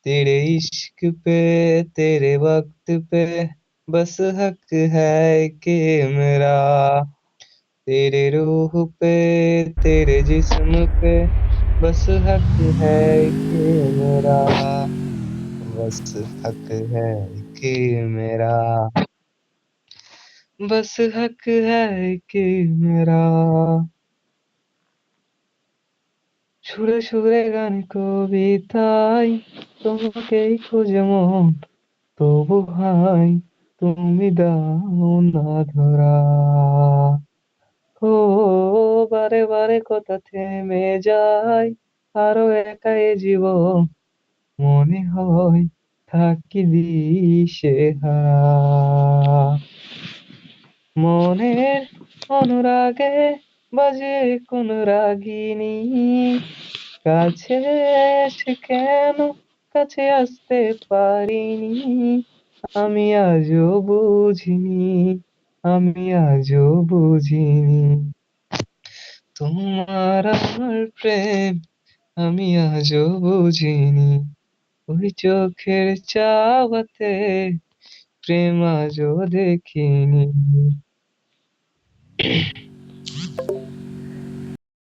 तेरे इश्क पे, तेरे वक्त पे बस हक है कि मेरा, तेरे रूह पे, तेरे जिस्म पे बस हक है कि मेरा, बस हक है कि मेरा, बस हक है कि मेरा। সুরে সুরে গান কবিতায় তোমাকেই খুঁজে মন, তবু হাই তুমি দাও না ধরা। ও বারে বারে কথা থেমে যায়, আরো একা এ জীবন, মনে হয় থাকি দিশেহারা। মনের অনুরাগে বাজে কোন রাগিনী, কাছে এসে কেন কাছে আসতে পারিনি, আমি আজও বুঝিনি, আমি আজও বুঝিনি তোমার আমার প্রেম, আমি আজও বুঝিনি। ওই চোখের চাওয়াতে প্রেম আজও দেখিনি।